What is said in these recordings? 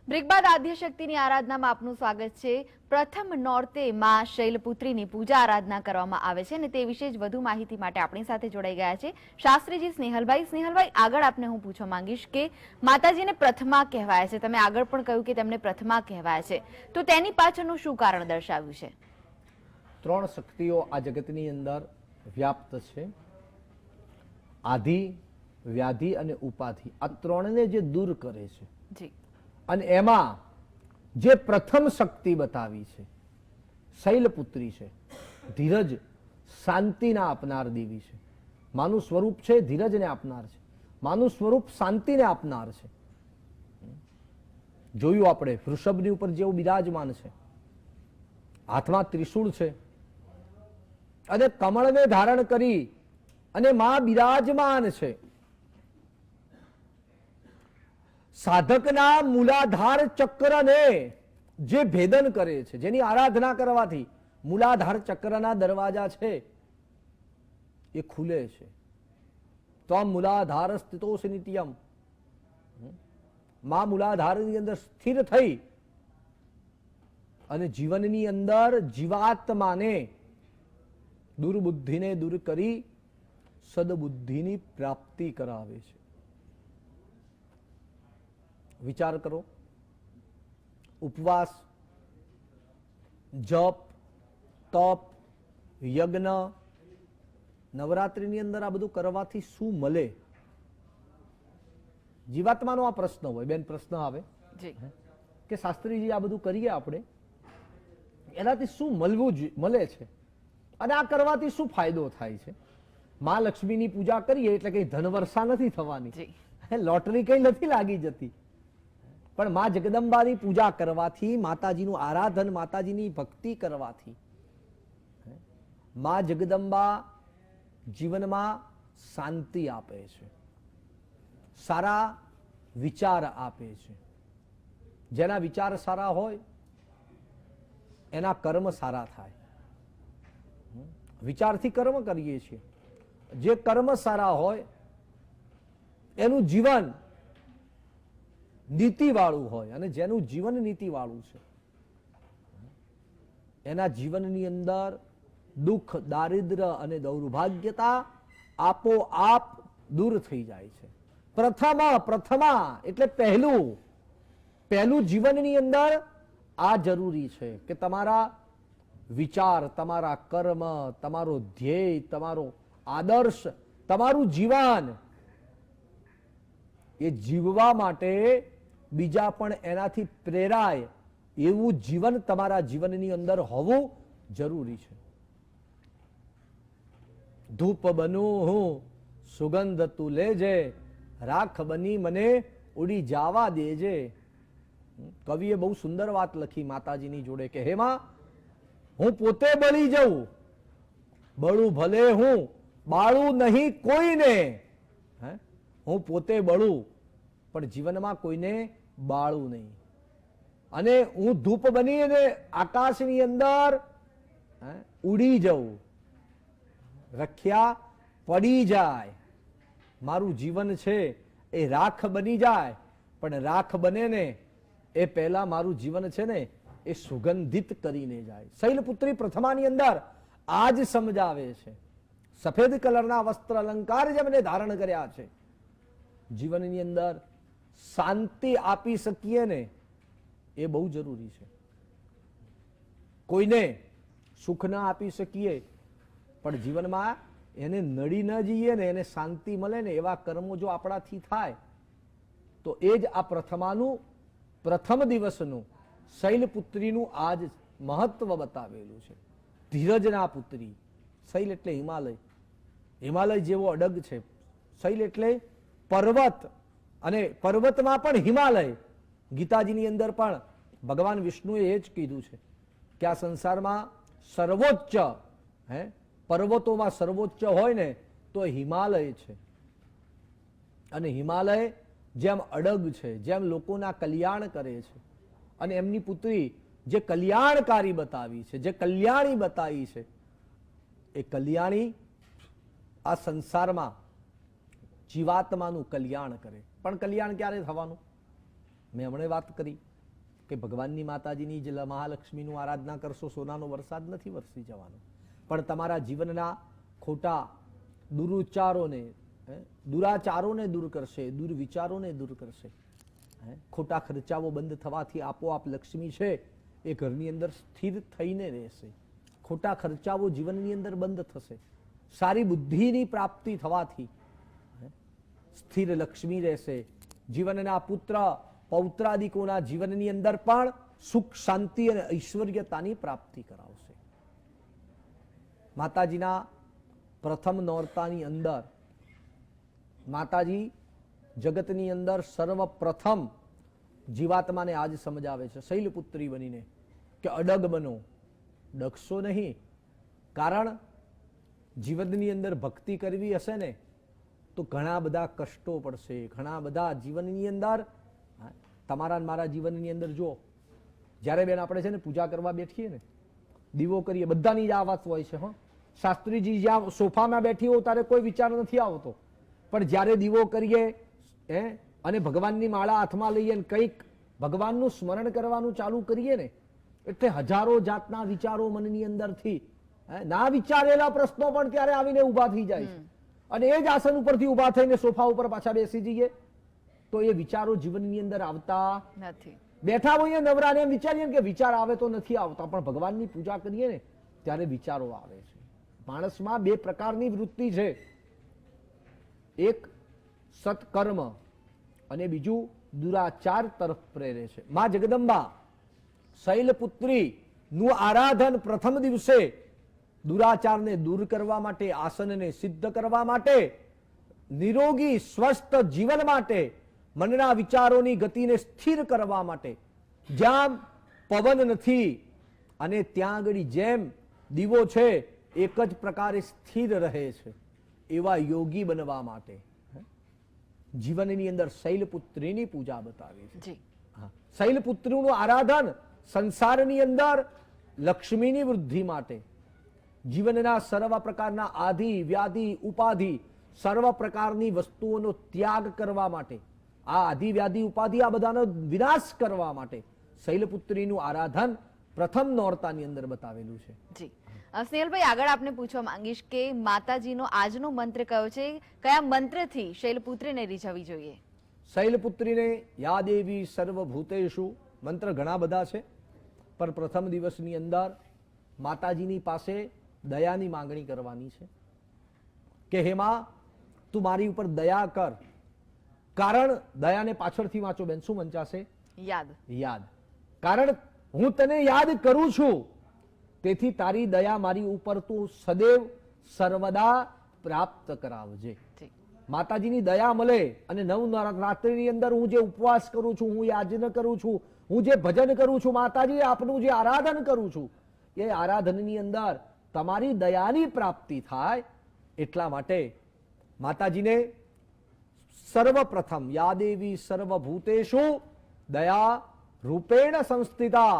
Break બાદ આદ્યશક્તિની આરાધનામાં આપનું સ્વાગત છે। પ્રથમ નોરતે માં શૈલપુત્રીની પૂજા આરાધના કરવામાં આવે છે અને તે વિશે જ વધુ માહિતી માટે આપણી સાથે જોડાઈ ગયા છે શાસ્ત્રીજી સ્નેહલભાઈ। આગળ આપને હું પૂછવા માંગીશ કે માતાજીને પ્રથમા કહેવાય છે, તમે આગળ પણ કહ્યું કે તેમને પ્રથમા કહેવાય છે, તો તેની પાછળનું શું કારણ દર્શાવ્યું છે? ત્રણ શક્તિઓ આ જગતની અંદર વ્યાપ્ત છે, આધિ, વ્યાધિ અને ઉપાધિ। આ ત્રણને જે દૂર કરે છે જી, અને એમાં જે પ્રથમ શક્તિ બતાવી છે શૈલપુત્રી છે, ધીરજ શાંતિના આપનાર દેવી છે। માનું સ્વરૂપ છે ધીરજને આપનાર છે, માનું સ્વરૂપ શાંતિને આપનાર છે। જોયું આપણે વૃષભની ઉપર જેવું બિરાજમાન છે, હાથમાં ત્રિશૂળ છે અને કમળને ધારણ કરી અને માં બિરાજમાન છે। સાધકના મૂલાધાર ચક્રને જે ભેદન કરે છે, જેની આરાધના કરવાથી મૂલાધાર ચક્રના દરવાજા છે એ ખુલે છે। તો આ મૂલાધાર સ્થિતોષ નિત્યમ, માં મૂલાધારની અંદર સ્થિર થઈ અને જીવનની અંદર જીવાત્માને દુર્બુદ્ધિને દૂર કરી સદબુદ્ધિની પ્રાપ્તિ કરાવે છે। વિચાર કરો, ઉપવાસ, જપ, તપ, યજ્ઞ, નવરાત્રિની અંદર આ બધું કરવાથી શું મળે? જીવાત્માનો આ પ્રશ્ન હોય, બેન પ્રશ્ન આવે કે શાસ્ત્રીજી આ બધું કરીએ આપણે, એનાથી શું મળે છે અને આ કરવાથી શું ફાયદો થાય છે? મા લક્ષ્મીની પૂજા કરીએ એટલે કઈ ધનવર્ષા નથી થવાની, લોટરી કઈ નથી લાગી જતી, પણ મા જગદંબાની પૂજા કરવાથી, માતાજીનું આરાધન, માતાજીની ભક્તિ કરવાથી મા જગદંબા જીવનમાં શાંતિ આપે છે, સારા વિચાર આપે છે। જેના વિચાર સારા હોય એના કર્મ સારા થાય। વિચારથી કર્મ કરીએ છીએ, જે કર્મ સારા હોય એનું જીવન નીતિવાળું હોય, અને જેનું જીવન નીતિવાળું છે એના જીવનની અંદર દુઃખ, દારિદ્ર અને દૌર્ભાગ્યતા આપોઆપ દૂર થઈ જાય છે। પ્રથમા એટલે પહેલું જીવનની અંદર આ જરૂરી છે કે તમારા વિચાર, તમારા કર્મ, તમારો ધ્યેય, તમારો આદર્શ, તમારું જીવન એ જીવવા માટે બીજા પણ એનાથી પ્રેરાય એવું જીવન તમારા જીવનની અંદર હોવું જરૂરી છે। ધૂપ બનું હું સુગંધ તું લેજે, રાખ બની મને ઉડી જાવા દેજે। કવિએ બહુ સુંદર વાત લખી માતાજીની જોડે કે હે માં, હું પોતે બળી જાઉં, બળું ભલે હું, બાળું નહીં કોઈને। હું પોતે બળું પણ જીવનમાં કોઈને બાળું નહીં, અને હું ધૂપ બની અને આકાશની અંદર ઉડી જાઉં, રખ્યા પડી જાય, મારું જીવન છે એ રાખ બની જાય, પણ રાખ બને ને એ પહેલા મારું જીવન છે ને એ સુગંધિત કરીને જાય। શૈલપુત્રી પ્રથમાની અંદર આ જ સમજાવે છે। સફેદ કલરના વસ્ત્ર અલંકાર જેમને ધારણ કર્યા છે, જીવનની અંદર શાંતિ આપી શકીએ ને એ બહુ જરૂરી છે। કોઈને સુખ ના આપી શકીએ પણ જીવનમાં એને નડી ન જઈએ ને, એને શાંતિ મળે ને એવા કર્મો જો આપણાથી થાય તો એ જ આ પ્રથમ દિવસનું શૈલપુત્રીનું આજ મહત્વ બતાવેલું છે। ધીરજના પુત્રી, શૈલ એટલે હિમાલય, હિમાલય જેવો અડગ છે। શૈલ એટલે પર્વત, અને પર્વતમાં પણ હિમાલય। ગીતાજીની અંદર પણ ભગવાન વિષ્ણુએ એ જ કીધું છે કે આ સંસારમાં સર્વોચ્ચ, પર્વતોમાં સર્વોચ્ચ હોય ને તો હિમાલય છે। અને હિમાલય જેમ અડગ છે, જેમ લોકોના કલ્યાણ કરે છે, અને એમની પુત્રી જે કલ્યાણકારી બતાવી છે, જે કલ્યાણી બતાવી છે, એ કલ્યાણી આ સંસારમાં જીવાત્માનું કલ્યાણ કરે। પણ કલ્યાણ ક્યારે થવાનું? મેં હમણાં વાત કરી કે ભગવાનની માતાજીની જ મહાલક્ષ્મીનું આરાધના કરશો સોનાનો વરસાદ નથી વરસી જવાનો, પણ તમારા જીવનના ખોટા દુરુચ્ચારોને, દુરાચારોને દૂર કરશે, દુર્વિચારોને દૂર કરશે. ખોટા ખર્ચાઓ બંધ થવાથી આપોઆપ લક્ષ્મી છે એ ઘરની અંદર સ્થિર થઈને રહેશે. ખોટા ખર્ચાઓ જીવનની અંદર બંધ થશે. સારી બુદ્ધિની પ્રાપ્તિ થવાથી સ્થિર લક્ષ્મી રહેશે. જીવનના પુત્ર પૌત્રાદિકોના જીવનની અંદર પણ સુખ શાંતિ અને ઐશ્વર્યતાની પ્રાપ્તિ કરાવશે. માતાજીના પ્રથમ નોરતાની અંદર માતાજી જગતની અંદર સર્વપ્રથમ જીવાત્માને આજ સમજાવે છે શૈલપુત્રી બનીને કે અડગ બનો, ડગશો નહીં. કારણ જીવનની અંદર ભક્તિ કરવી હશે ને તો ઘણા બધા કષ્ટો પડશે, ઘણા બધા જીવનની અંદર. તમારા મારા જીવનની અંદર જો જ્યારે બેન આપણે છે ને પૂજા કરવા બેઠીએ ને, દીવો કરીએ, બધાની જ આ વાત હોય છે. શાસ્ત્રીજી જ્યાં સોફામાં બેઠી હોય ત્યારે કોઈ વિચાર નથી આવતો, પણ જ્યારે દીવો કરીએ અને ભગવાનની માળા હાથમાં લઈએ ને કંઈક ભગવાનનું સ્મરણ કરવાનું ચાલુ કરીએ ને એટલે હજારો જાતના વિચારો મનની અંદરથી, ના વિચારેલા પ્રશ્નો પણ ત્યારે આવીને ઊભા થઈ જાય છે. અને એ જ આસન ઉપરથી ઊભા થઈને સોફા ઉપર પાછા બેસી જઈએ તો એ વિચારો જીવનની અંદર આવતા નથી. બેઠા હોઈએ નવરાને એમ વિચારીએ કે વિચાર આવે તો નથી આવતા, પણ ભગવાનની પૂજા કરીએ ને ત્યારે વિચારો આવે છે. માણસમાં બે પ્રકારની વૃત્તિ છે, એક સત્કર્મ અને બીજું દુરાચાર તરફ પ્રેરે છે. માં જગદંબા શૈલપુત્રી નું આરાધન પ્રથમ દિવસે દુરાચારને દૂર કરવા માટે, આસનને સિદ્ધ કરવા માટે, નિરોગી સ્વસ્થ જીવન માટે, મનના વિચારોની ગતિને સ્થિર કરવા માટે, જ્યાં પવન નથી અને ત્યાં આગળ જેમ દીવો છે એક જ પ્રકારે સ્થિર રહે છે એવા યોગી બનવા માટે જીવનની અંદર શૈલપુત્રીની પૂજા બતાવી છે. શૈલપુત્રીનું આરાધન સંસારની અંદર લક્ષ્મીની વૃદ્ધિ માટે, જીવનના સર્વ પ્રકારના આધિ વ્યાધિ ઉપાધિ સર્વ પ્રકારની વસ્તુઓનો ત્યાગ કરવા માટે, આ આધિ વ્યાધિ ઉપાધિ આ બધાનો વિનાશ કરવા માટે શૈલપુત્રીનું આરાધન પ્રથમ નોરતાની અંદર બતાવેલું છે. જી સ્નેહલભાઈ, આગળ આપને પૂછવા માંગીશ કે માતાજીનો આજનો મંત્ર કયો છે, કયા મંત્રથી શૈલપુત્રીને રીઝવવી જોઈએ? શૈલપુત્રીને યા દેવી સર્વભૂતેષુ મંત્ર ઘણા બધા છે, પણ પ્રથમ દિવસની અંદર માતાજીની પાસે દયાની માંગણી કરવાની છે કે હે માં તું મારી ઉપર દયા કર. કારણ દયાને પાછળથી વાંચો બેન, શું વંચાશે? યાદ. કારણ હું તને યાદ કરું છું તેથી તારી દયા મારી ઉપર તું સદૈવ સર્વદા પ્રાપ્ત કરાવજે. માતાજીની દયા મળે અને નવરાત્રિની અંદર હું જે ઉપવાસ કરું છું, હું યાજન કરું છું, હું જે ભજન કરું છું, માતાજી આપનું જે આરાધન કરું છું, એ આરાધનની અંદર તમારી દયાની પ્રાપ્તિ થાય. એટલા માટે માતાજીને સર્વપ્રથમ યા દેવી સર્વભૂતેષુ દયા રૂપેણ સંસ્થિતા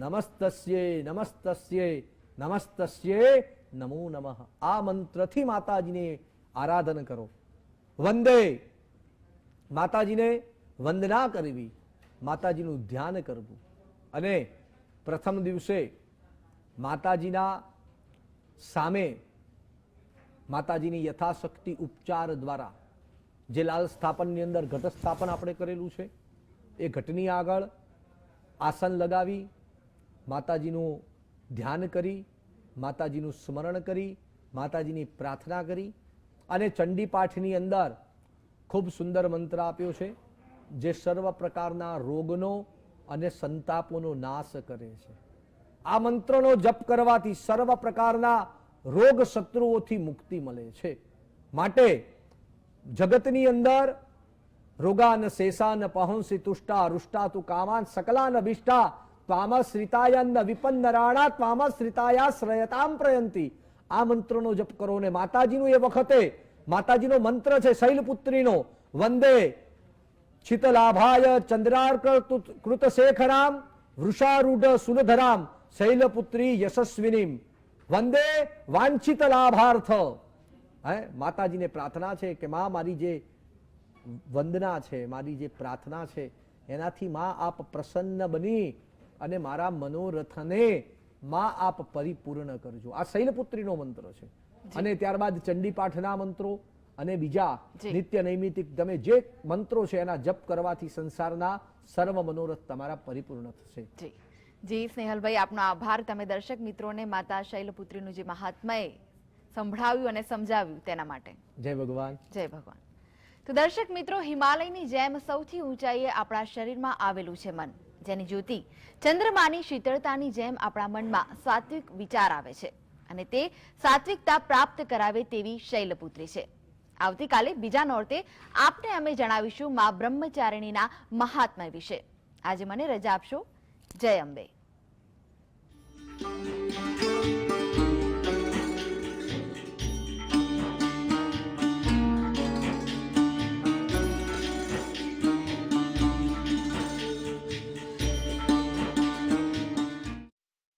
નમસ્તસ્યે નમસ્તસ્યે નમસ્તસ્યે નમો નમઃ. આ મંત્રથી માતાજીને આરાધન કરો. વંદે, માતાજીને વંદના કરવી, માતાજીનું ધ્યાન કરવું. અને પ્રથમ દિવસે માતાજીના સામે માતાજીની યથાશક્તિ ઉપચાર દ્વારા જે લાલ સ્થાપનની અંદર ઘટ સ્થાપન આપણે કરેલું છે એ ઘટની આગળ આસન લગાવી માતાજીનું ધ્યાન કરી, માતાજીનું સ્મરણ કરી, માતાજીની પ્રાર્થના કરી અને ચંડી પાઠની અંદર ખૂબ સુંદર મંત્ર આપ્યો છે જે સર્વ પ્રકારના રોગનો અને સંતાપોનો નાશ કરે છે. આ મંત્રનો જપ કરવાથી સર્વ પ્રકારના રોગ શત્રુઓથી મુક્તિ મળે છે. માટે જગતની અંદર રોગાન શેષાન પહંસી તુષ્ટા રૂષ્ટા તુ કામાન સકલાન અભિષ્ટા ત્વામશ્રિતાયન્ન વિપન્નરાણા ત્વામશ્રિતાયાશ્રયતામ પ્રયંતી. આ મંત્રનો જપ કરો ને માતાજીનું એ વખતે માતાજીનો મંત્ર છે શૈલપુત્રીનો, વંદે ચિતલાભાય ચંદ્રાર્ક કૃતશેખરામ વૃષારૂઢ સુલધરામ શૈલપુત્રી યશસ્વિનીમ વંદે વાંછિત લાભાર્થ. માતાજીને પ્રાર્થના છે કે માં મારી જે વંદના છે, મારી જે પ્રાર્થના છે એનાથી માં આપ પ્રસન્ન બની અને મારા મનોરથને માં આપ પરિપૂર્ણ કરજો. આ શૈલપુત્રીનો મંત્ર છે. અને ત્યારબાદ ચંડીપાઠના મંત્રો અને બીજા જી. નિત્ય નૈમિતિક તમે જે મંત્રો છે એના જપ કરવાથી સંસારના સર્વ મનોરથ તમારા પરિપૂર્ણ થશે. જી જી સ્નેહલભાઈ, આપનો આભાર. તમે દર્શક મિત્રોને માતા શૈલપુત્રીનું જે મહાત્મય સંભળાવ્યું અને સમજાવ્યું તેના માટે. જય ભગવાન. જય ભગવાન. તો દર્શક મિત્રો, હિમાલયની જેમ સૌથી ઊંચાઈએ આપણા શરીરમાં આવેલું છે મન, જેની જ્યોતિ ચંદ્રમાની શીતળતાની જેમ આપણા મનમાં સાત્વિક વિચાર આવે છે અને તે સાત્વિકતા પ્રાપ્ત કરાવે તેવી શૈલપુત્રી છે. આવતીકાલે બીજા નોરતે આપને અમે જણાવીશું મા બ્રહ્મચારિણીના મહાત્મય વિશે. આજે મને રજા આપશો. જય અંબે.